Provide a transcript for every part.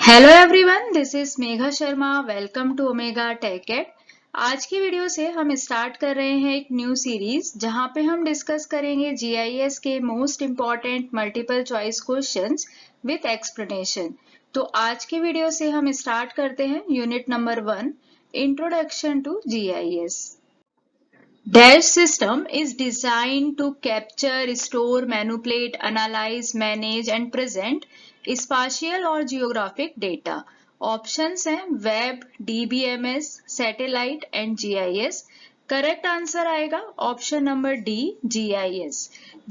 Hello everyone, this is Megha Sharma. Welcome to Omega Tech Ed. आज की video से हम स्टार्ट कर रहे हैं एक न्यू सीरीज जहां पे हम डिस्कस करेंगे जीआईएस के most important multiple choice questions with explanation. तो आज की वीडियो से हम स्टार्ट करते हैं unit number 1, introduction to GIS. Dash system is designed to capture, store, manipulate, analyze, manage and present spatial और geographic data. Options हैं web, DBMS, satellite and GIS। Correct answer आएगा option number D, GIS।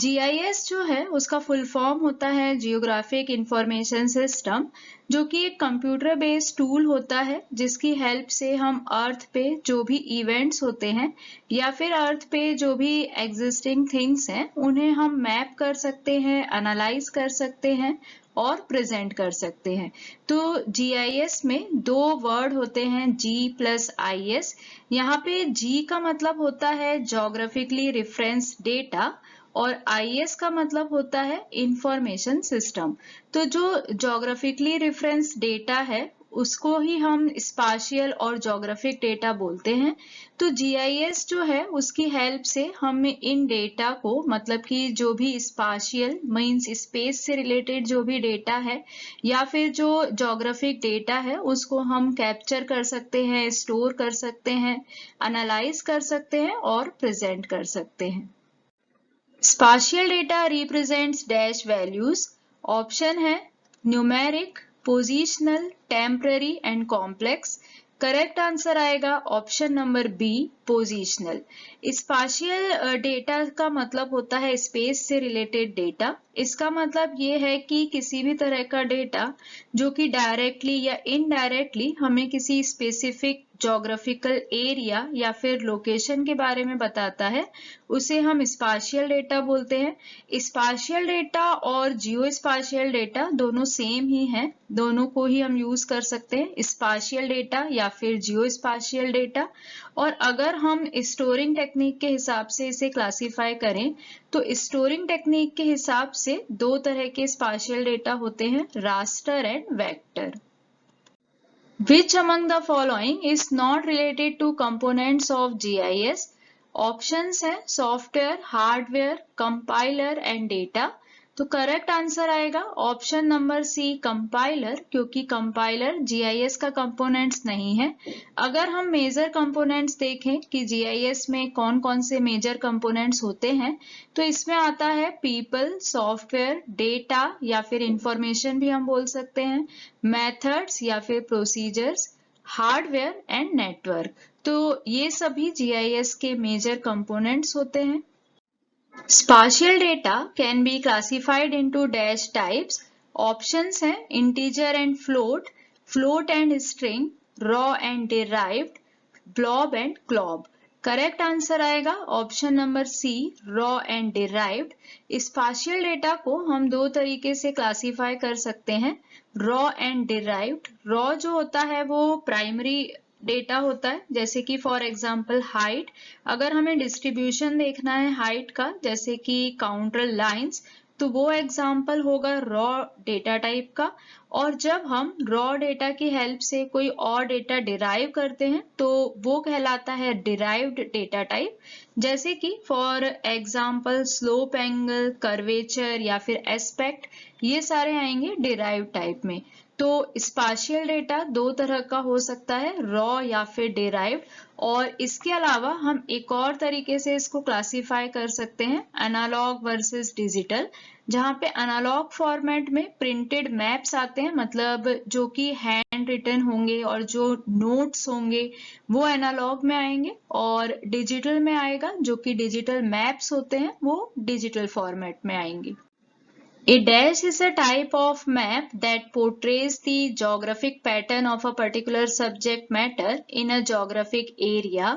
GIS जो है उसका full form होता है geographic information system, जो कि एक कंप्यूटर बेस्ड टूल होता है जिसकी हेल्प से हम अर्थ पे जो भी इवेंट्स होते हैं या फिर अर्थ पे जो भी एग्जिस्टिंग थिंग्स हैं उन्हें हम मैप कर सकते हैं, एनालाइज कर सकते हैं और प्रेजेंट कर सकते हैं। तो जीआईएस में दो वर्ड होते हैं, जी प्लस आईएस। यहाँ पे जी का मतलब होता है ज्योग्राफिकली रेफरेंस डेटा और आईएस का मतलब होता है इंफॉर्मेशन सिस्टम। तो जो ज्योग्राफिकली रेफरेंस डेटा है उसको ही हम स्पाशियल और ज्योग्राफिक डेटा बोलते हैं। तो जीआईएस जो है उसकी हेल्प से हम इन डेटा को, मतलब कि जो भी स्पाशियल मींस स्पेस से रिलेटेड जो भी डेटा है या फिर जो ज्योग्राफिक डेटा है, उसको हम कैप्चर कर सकते हैं, स्टोर कर सकते हैं, एनालाइज कर सकते हैं और प्रेजेंट कर सकते हैं। Spatial data represents dash values. Option है numeric, positional, temporary and complex. Correct answer आएगा option number B, positional. Spatial data का मतलब होता है स्पेस से रिलेटेड डेटा। इसका मतलब ये है कि किसी भी तरह का डेटा जो कि डायरेक्टली या इनडायरेक्टली हमें किसी स्पेसिफिक ज्योग्राफिकल एरिया या फिर लोकेशन के बारे में बताता है, उसे हम स्पाशियल डेटा बोलते हैं। स्पाशियल डेटा और जियो स्पाशियल डेटा दोनों सेम ही हैं, दोनों को ही हम यूज कर सकते हैं, स्पाशियल डेटा या फिर जियो स्पाशियल डेटा। और अगर हम स्टोरिंग टेक्निक के हिसाब से इसे क्लासिफाई करें तो स्टोरिंग टेक्निक के हिसाब से दो तरह के स्पाशियल डेटा होते हैं, raster and vector. Which among the following is not related to components of GIS? Options हैं software, hardware, compiler and data. तो करेक्ट आंसर आएगा ऑप्शन नंबर सी, कंपाइलर, क्योंकि कंपाइलर जीआईएस का कंपोनेंट्स नहीं है। अगर हम मेजर कंपोनेंट्स देखें कि जीआईएस में कौन कौन से मेजर कंपोनेंट्स होते हैं, तो इसमें आता है पीपल, सॉफ्टवेयर, डेटा या फिर इंफॉर्मेशन भी हम बोल सकते हैं, मेथड्स या फिर प्रोसीजर्स, हार्डवेयर एंड नेटवर्क। तो ये सभी जीआईएस के मेजर कंपोनेंट्स होते हैं। Spatial data can be classified into dash types. Options हैं integer and float, float and string, raw and derived, blob and clob. Correct answer आएगा option number C, raw and derived. Spatial data को हम दो तरीके से classify कर सकते हैं, रॉ एंड डिराइव्ड। रॉ जो होता है वो प्राइमरी डेटा होता है, जैसे कि फॉर एग्जांपल हाइट। अगर हमें डिस्ट्रीब्यूशन देखना है हाइट का, जैसे कि काउंटर लाइंस, तो वो एग्जांपल होगा रॉ डेटा टाइप का। और जब हम रॉ डेटा की हेल्प से कोई और डेटा डिराइव करते हैं तो वो कहलाता है डिराइव्ड डेटा टाइप, जैसे कि for example slope angle, curvature या फिर एस्पेक्ट, ये सारे आएंगे डिराइव्ड टाइप में। तो स्पाशियल डेटा दो तरह का हो सकता है, रॉ या फिर डिराइव्ड। और इसके अलावा हम एक और तरीके से इसको क्लासिफाई कर सकते हैं, एनालॉग वर्सेस डिजिटल, जहाँ पे एनालॉग फॉर्मेट में प्रिंटेड मैप्स आते हैं, मतलब जो कि हैंड रिटन होंगे, और जो नोट्स होंगे वो एनालॉग में आएंगे, और डिजिटल में आएगा जो कि डिजिटल मैप्स होते हैं वो डिजिटल फॉर्मेट में आएंगे। A dash is a type of map that portrays the geographic pattern of a particular subject matter in a geographic area.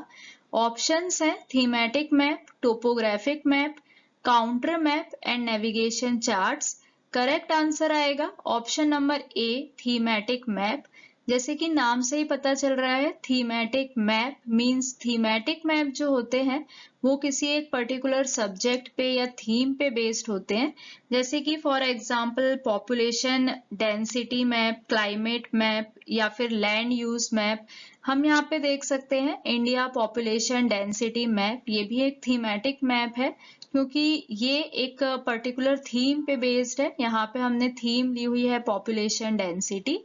Options हैं thematic map, topographic map, counter map and navigation charts. Correct answer आएगा option number A, thematic map. जैसे कि नाम से ही पता चल रहा है, thematic map means thematic map जो होते हैं वो किसी एक पर्टिकुलर सब्जेक्ट पे या थीम पे बेस्ड होते हैं। जैसे कि for example population density map, climate map या फिर लैंड यूज मैप। हम यहाँ पे देख सकते हैं इंडिया पॉपुलेशन डेंसिटी मैप, ये भी एक थीमेटिक मैप है क्योंकि ये एक पर्टिकुलर थीम पे बेस्ड है। यहाँ पे हमने थीम ली हुई है पॉपुलेशन डेंसिटी।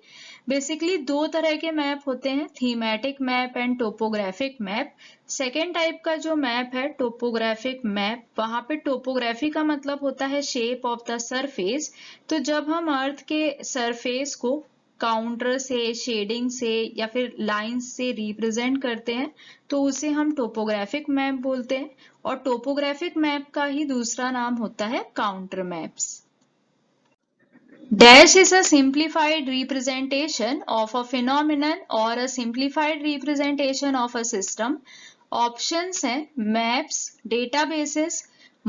बेसिकली दो तरह के मैप होते हैं, thematic map and topographic map. Second type का जो मैप है टोपोग्राफिक मैप, वहां पे टोपोग्राफी का मतलब होता है शेप ऑफ द सरफेस। तो जब हम अर्थ के सरफेस को काउंटर से, शेडिंग से या फिर लाइंस से रिप्रेजेंट करते हैं तो उसे हम टोपोग्राफिक मैप बोलते हैं। और टोपोग्राफिक मैप का ही दूसरा नाम होता है counter maps. Dash is a simplified representation of a phenomenon or a simplified representation of a system. Options हैं maps, databases,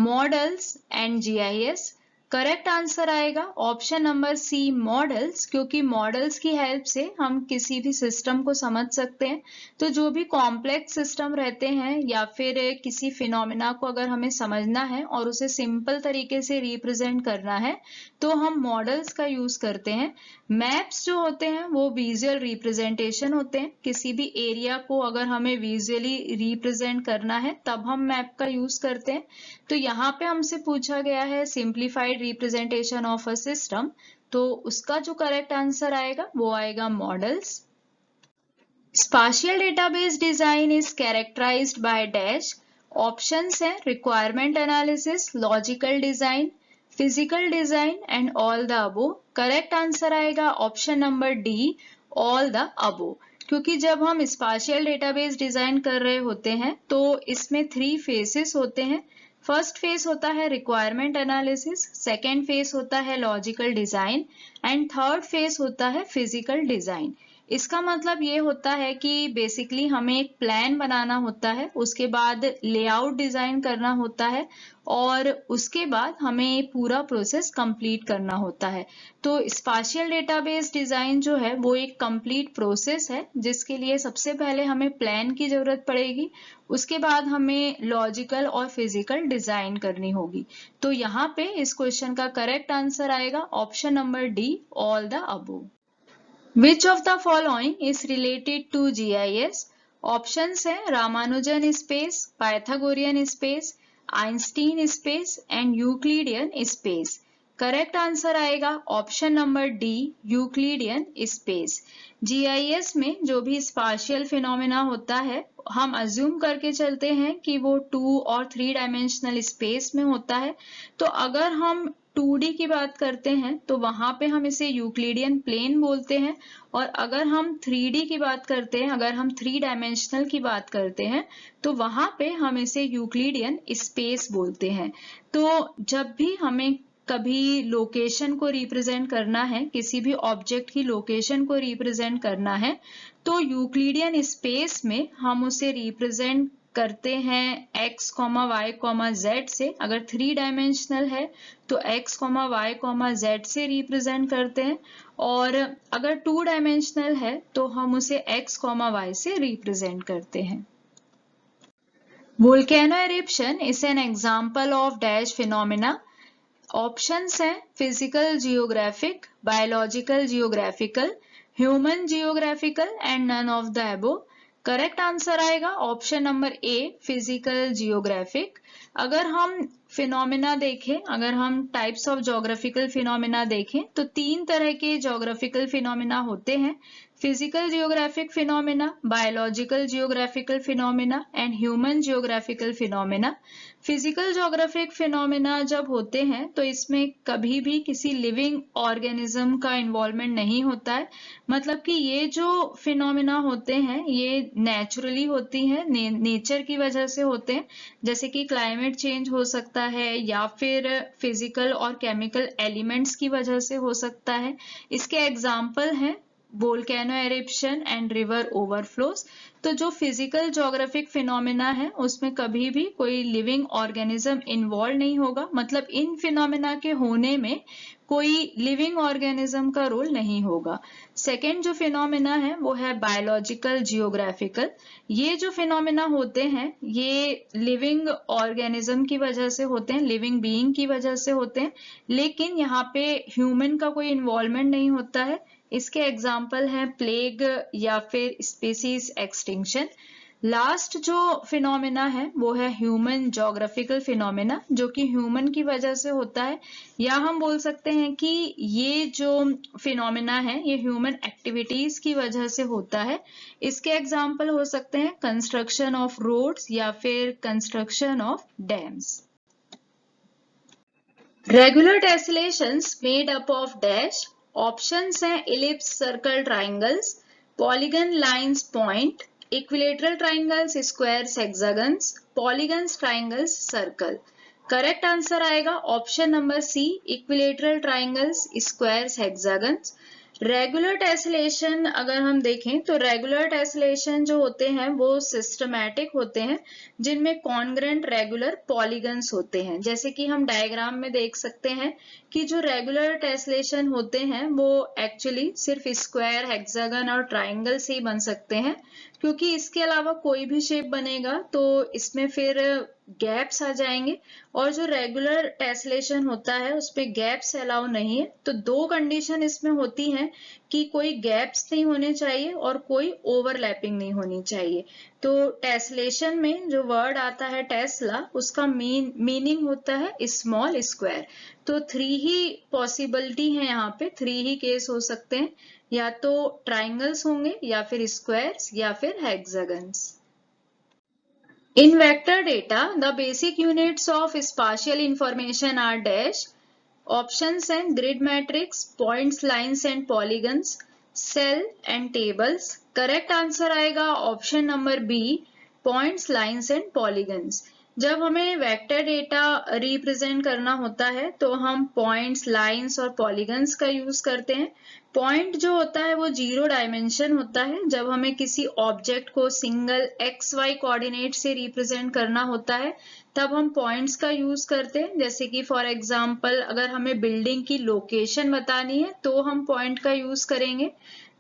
models and GIS. Correct answer आएगा ऑप्शन नंबर सी, मॉडल्स, क्योंकि मॉडल्स की help से हम किसी भी सिस्टम को समझ सकते हैं। तो जो भी कॉम्प्लेक्स सिस्टम रहते हैं या फिर किसी फिनोमिना को अगर हमें समझना है और उसे सिंपल तरीके से रिप्रेजेंट करना है तो हम मॉडल्स का यूज करते हैं। मैप्स जो होते हैं वो विजुअल रिप्रेजेंटेशन होते हैं। किसी भी एरिया को अगर हमें विजुअली रिप्रेजेंट करना है तब हम मैप का यूज करते हैं। तो यहाँ पे हमसे पूछा गया है simplified representation of a system, तो उसका जो करेक्ट आंसर आएगा वो आएगा models. Spatial database design is characterised by dash. Options हैं requirement analysis, logical design, physical design and all the above. Correct answer आएगा option number D, all the above. क्योंकि जब हम स्पाशियल डेटाबेस डिजाइन कर रहे होते हैं तो इसमें 3 फेजेस होते हैं। फर्स्ट फेज होता है रिक्वायरमेंट एनालिसिस, सेकेंड फेज होता है logical design and third phase होता है फिजिकल डिजाइन। इसका मतलब ये होता है कि बेसिकली हमें एक प्लान बनाना होता है, उसके बाद लेआउट डिजाइन करना होता है और उसके बाद हमें पूरा प्रोसेस कंप्लीट करना होता है। तो स्पाशियल डेटाबेस डिजाइन जो है वो एक कंप्लीट प्रोसेस है जिसके लिए सबसे पहले हमें प्लान की जरूरत पड़ेगी, उसके बाद हमें लॉजिकल और फिजिकल डिजाइन करनी होगी। तो यहाँ पे इस क्वेश्चन का करेक्ट आंसर आएगा option number D, all the above. Which of the following is related to GIS? Options हैं Ramanujan space, Pythagorean space, Einstein space and Euclidean space. Correct answer आएगा option number D, Euclidean space. GIS में जो भी spatial phenomena होता है हम assume करके चलते हैं कि वो 2 और 3 डायमेंशनल स्पेस में होता है। तो अगर हम 2D की बात करते हैं तो वहां पे हम इसे यूक्लिडियन प्लेन बोलते हैं, और अगर हम 3D की बात करते हैं, अगर हम 3 डायमेंशनल की बात करते हैं तो वहां पे हम इसे यूक्लिडियन स्पेस बोलते हैं। तो जब भी हमें कभी लोकेशन को रिप्रेजेंट करना है, किसी भी ऑब्जेक्ट की लोकेशन को रिप्रेजेंट करना है तो यूक्लिडियन स्पेस में हम उसे रिप्रेजेंट करते हैं x, y, z से। अगर 3 डायमेंशनल है तो x, y, z से रिप्रेजेंट करते हैं, और अगर 2 डायमेंशनल है तो हम उसे x, y से रिप्रेजेंट करते हैं। Volcano eruption is an example of dash phenomena. Options हैं physical geographic, biological geographical, human geographical and none of the above. Correct answer आएगा option number A, physical geographic. अगर हम फिनोमिना देखें, अगर हम टाइप्स ऑफ ज्योग्राफिकल फिनोमिना देखें तो 3 तरह के ज्योग्राफिकल फिनोमिना होते हैं, physical geographic phenomena, biological geographical phenomena and human geographical phenomena. Physical geographic phenomena जब होते हैं तो इसमें कभी भी किसी लिविंग ऑर्गेनिज्म का इन्वॉल्वमेंट नहीं होता है। मतलब कि ये जो फिनोमिना होते हैं ये नेचुरली होती हैं, नेचर की वजह से होते हैं, जैसे कि क्लाइमेट चेंज हो सकता है या फिर फिजिकल और केमिकल एलिमेंट्स की वजह से हो सकता है। इसके एग्जाम्पल हैं वोल्केनो एरिप्शन एंड रिवर ओवरफ्लोज। तो जो फिजिकल ज्योग्राफिक फिनोमिना है उसमें कभी भी कोई लिविंग ऑर्गेनिज्म इन्वॉल्व नहीं होगा, मतलब इन फिनोमिना के होने में कोई लिविंग ऑर्गेनिज्म का रोल नहीं होगा। सेकेंड जो फिनोमेना है वो है बायोलॉजिकल जियोग्राफिकल। ये जो फिनोमेना होते हैं ये लिविंग ऑर्गेनिज्म की वजह से होते हैं, लिविंग बीइंग की वजह से होते हैं, लेकिन यहाँ पे ह्यूमन का कोई इन्वॉल्वमेंट नहीं होता है। इसके एग्जाम्पल हैं प्लेग या फिर स्पीसीज एक्सटिंक्शन। लास्ट जो फिनोमेना है वो है ह्यूमन जोग्राफिकल फिनोमेना, जो कि ह्यूमन की वजह से होता है, या हम बोल सकते हैं कि ये जो फिनोमेना है ये ह्यूमन एक्टिविटीज की वजह से होता है। इसके एग्जाम्पल हो सकते हैं कंस्ट्रक्शन ऑफ रोड्स या फिर construction of dams. Regular tessellations made up of dash. Options हैं ellipse, circle, triangles, polygon, lines, point, equilateral triangles, squares, hexagons, polygons, triangles, circle. Correct answer आएगा option number C, equilateral triangles, squares, hexagons. Regular tessellation अगर हम देखें तो regular टेसलेशन जो होते हैं वो सिस्टमैटिक होते हैं, जिनमें कॉन्ग्रेंट रेगुलर पॉलीगन्स होते हैं। जैसे कि हम डायग्राम में देख सकते हैं कि जो रेगुलर टेसलेशन होते हैं वो एक्चुअली सिर्फ स्क्वायर, हेक्सागन और ट्राइंगल से ही बन सकते हैं, क्योंकि इसके अलावा कोई भी शेप बनेगा तो इसमें फिर गैप्स आ जाएंगे, और जो रेगुलर टेसलेशन होता है उसपे गैप्स अलाउ नहीं है। तो दो कंडीशन इसमें होती हैं कि कोई गैप्स नहीं होने चाहिए और कोई ओवरलैपिंग नहीं होनी चाहिए। तो टेसलेशन में जो वर्ड आता है टेस्ला, उसका मीनिंग होता है स्मॉल स्क्वायर। तो थ्री ही पॉसिबिलिटी है, यहाँ पे थ्री ही केस हो सकते हैं, या तो ट्राइंगल्स होंगे या फिर स्क्वायर्स या फिर hexagons. In vector data, the basic units of spatial information are dash. Options हैं grid matrix, points, lines and polygons, cell and tables. Correct answer आएगा option number B, points, lines and polygons. जब हमें vector data represent करना होता है तो हम points, lines और पॉलीगन्स का यूज करते हैं। पॉइंट जो होता है वो 0 डायमेंशन होता है। जब हमें किसी ऑब्जेक्ट को सिंगल एक्स वाई कोऑर्डिनेट से रिप्रेजेंट करना होता है तब हम पॉइंट्स का यूज करते हैं। जैसे कि फॉर एग्जांपल अगर हमें बिल्डिंग की लोकेशन बतानी है तो हम पॉइंट का यूज करेंगे।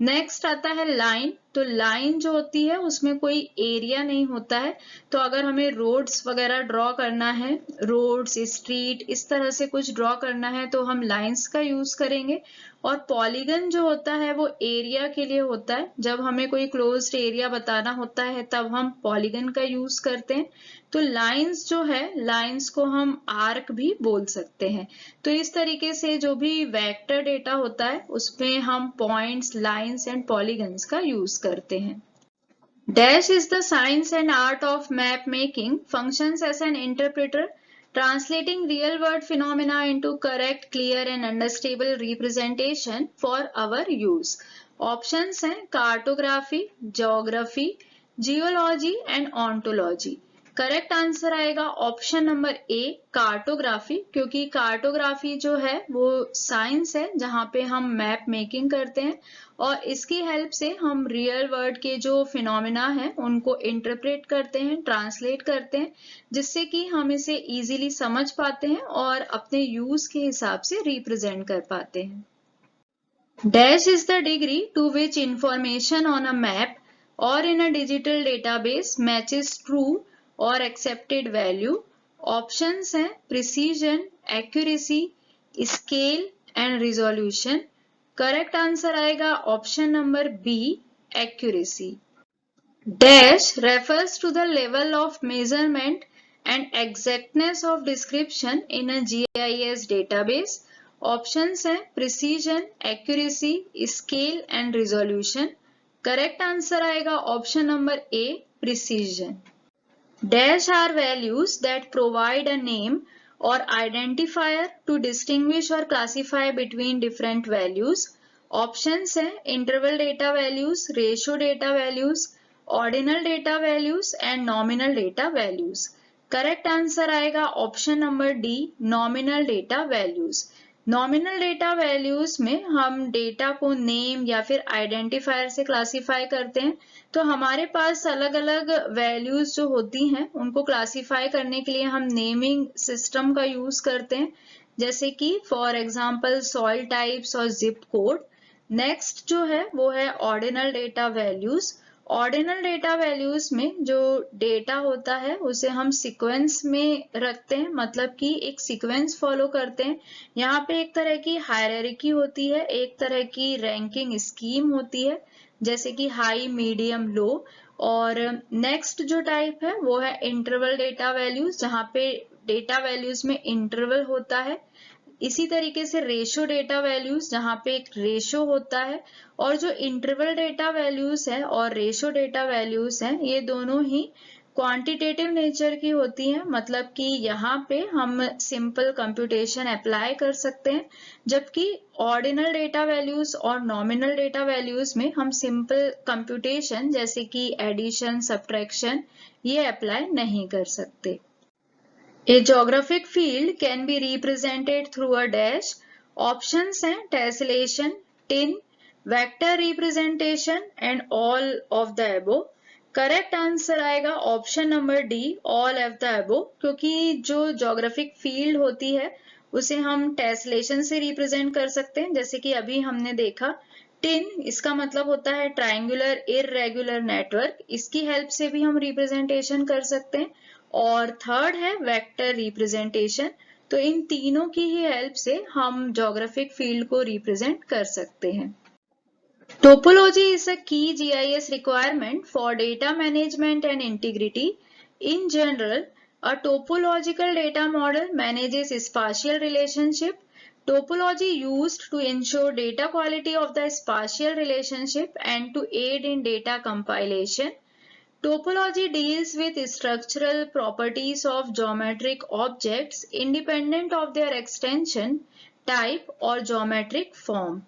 नेक्स्ट आता है लाइन। तो लाइन जो होती है उसमें कोई एरिया नहीं होता है, तो अगर हमें रोड्स वगैरह ड्रॉ करना है, रोड्स, स्ट्रीट, इस तरह से कुछ ड्रॉ करना है तो हम लाइंस का यूज करेंगे। और पॉलीगन जो होता है वो एरिया के लिए होता है। जब हमें कोई क्लोज्ड एरिया बताना होता है तब हम पॉलीगन का यूज करते हैं। तो लाइंस जो है, लाइंस को हम आर्क भी बोल सकते हैं। तो इस तरीके से जो भी वेक्टर डेटा होता है उसमें हम पॉइंट्स, लाइंस एंड पॉलीगन्स का यूज करते हैं। Dash is the science and art of map making, functions as an interpreter, translating real world phenomena into correct, clear and understandable representation for our use. Options हैं cartography, geography, geology and ontology. Correct answer आएगा option number ए, cartography, क्योंकि cartography जो है वो science है जहाँ पे हम मैप मेकिंग करते हैं और इसकी हेल्प से हम रियल वर्ल्ड के जो फिनोमेना है उनको इंटरप्रेट करते हैं, ट्रांसलेट करते हैं, जिससे कि हम इसे इजीली समझ पाते हैं और अपने यूज के हिसाब से रिप्रेजेंट कर पाते हैं। Dash is the degree to which information on a map or in a digital database matches true or accepted value. Options हैं precision, accuracy, scale and resolution. Correct answer आएगा option number B, accuracy. Dash refers to the level of measurement and exactness of description in a GIS database. Options हैं precision, accuracy, scale and resolution. Correct answer आएगा option number A, precision. Dash are values that provide a name or identifier to distinguish or classify between different values. Options हैं interval data values, ratio data values, ordinal data values and nominal data values. Correct answer आएगा option number D, nominal data values. Nominal data values में हम data को name या फिर identifier से classify करते हैं। तो हमारे पास अलग अलग वैल्यूज जो होती हैं उनको क्लासिफाई करने के लिए हम नेमिंग सिस्टम का यूज करते हैं। जैसे कि फॉर एग्जांपल सॉइल टाइप्स और जिप कोड। नेक्स्ट जो है वो है ordinal data values. Ordinal data values में जो डेटा होता है उसे हम सीक्वेंस में रखते हैं, मतलब कि एक सीक्वेंस फॉलो करते हैं। यहाँ पे एक तरह की हायरार्की होती है, एक तरह की रैंकिंग स्कीम होती है, जैसे कि हाई, मीडियम, लो। और नेक्स्ट जो टाइप है वो है इंटरवल डेटा वैल्यूज, जहाँ पे डेटा वैल्यूज में इंटरवल होता है। इसी तरीके से रेशो डेटा वैल्यूज, जहाँ पे एक रेशो होता है। और जो इंटरवल डेटा वैल्यूज है और रेशो डेटा वैल्यूज हैं, ये दोनों ही क्वांटिटेटिव नेचर की होती हैं, मतलब कि यहाँ पे हम सिंपल कंप्यूटेशन अप्लाई कर सकते हैं, जबकि ऑर्डिनल डेटा वैल्यूज और नॉमिनल डेटा वैल्यूज में हम सिंपल कंप्यूटेशन जैसे कि एडिशन, सब्ट्रैक्शन ये अप्लाई नहीं कर सकते। A geographic field can be represented through a dash. Options हैं tessellation, tin, vector representation and all of the above. Correct answer आएगा option number D, all of the above, क्योंकि जो geographic field होती है उसे हम टेसलेशन से रिप्रेजेंट कर सकते हैं, जैसे कि अभी हमने देखा। टिन, इसका मतलब होता है ट्रायंगुलर इररेगुलर नेटवर्क, इसकी हेल्प से भी हम रिप्रेजेंटेशन कर सकते हैं। और थर्ड है वेक्टर रिप्रेजेंटेशन। तो इन तीनों की ही हेल्प से हम जोग्राफिक फील्ड को रिप्रेजेंट कर सकते हैं। Topology is a key GIS requirement for data management and integrity. In general, a topological data model manages spatial relationship. Topology used to ensure data quality of the spatial relationship and to aid in data compilation. Topology deals with structural properties of geometric objects independent of their extension, type or geometric form.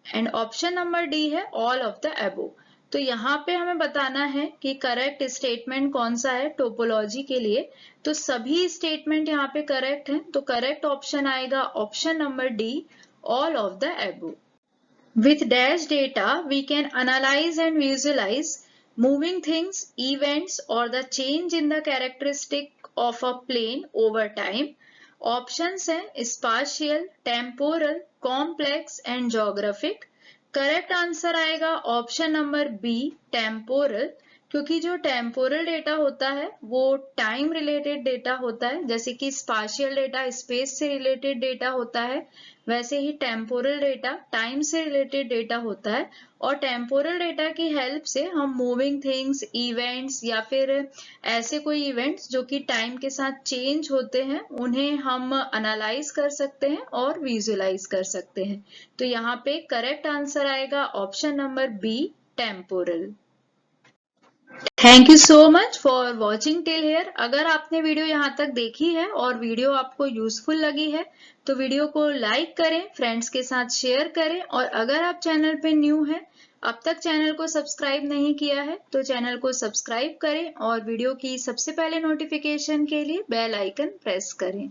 And option number D है all of the above. तो यहाँ पे हमें बताना है कि correct statement कौन सा है टोपोलॉजी के लिए। तो सभी स्टेटमेंट यहाँ पे करेक्ट हैं, तो करेक्ट ऑप्शन आएगा option number D, all of the above. With dash data, we can analyze and visualize moving things, events, or the change in the characteristic of a plane over time. Options हैं spatial, temporal, complex and geographic. Correct answer आएगा option number B, temporal, क्योंकि जो temporal data होता है वो time related data होता है। जैसे कि स्पाशियल डेटा स्पेस से रिलेटेड डेटा होता है, वैसे ही टेम्पोरल डेटा टाइम से रिलेटेड डेटा होता है। और टेम्पोरल डेटा की हेल्प से हम मूविंग थिंग्स, इवेंट्स या फिर ऐसे कोई इवेंट्स जो कि टाइम के साथ चेंज होते हैं उन्हें हम एनालाइज कर सकते हैं और विजुअलाइज कर सकते हैं। तो यहाँ पे करेक्ट आंसर आएगा option number B, temporal. Thank you so much for watching till here. अगर आपने वीडियो यहाँ तक देखी है और वीडियो आपको यूजफुल लगी है तो वीडियो को लाइक करें, फ्रेंड्स के साथ शेयर करें, और अगर आप चैनल पे न्यू हैं, अब तक चैनल को सब्सक्राइब नहीं किया है तो चैनल को सब्सक्राइब करें और वीडियो की सबसे पहले नोटिफिकेशन के लिए बेल आइकन प्रेस करें।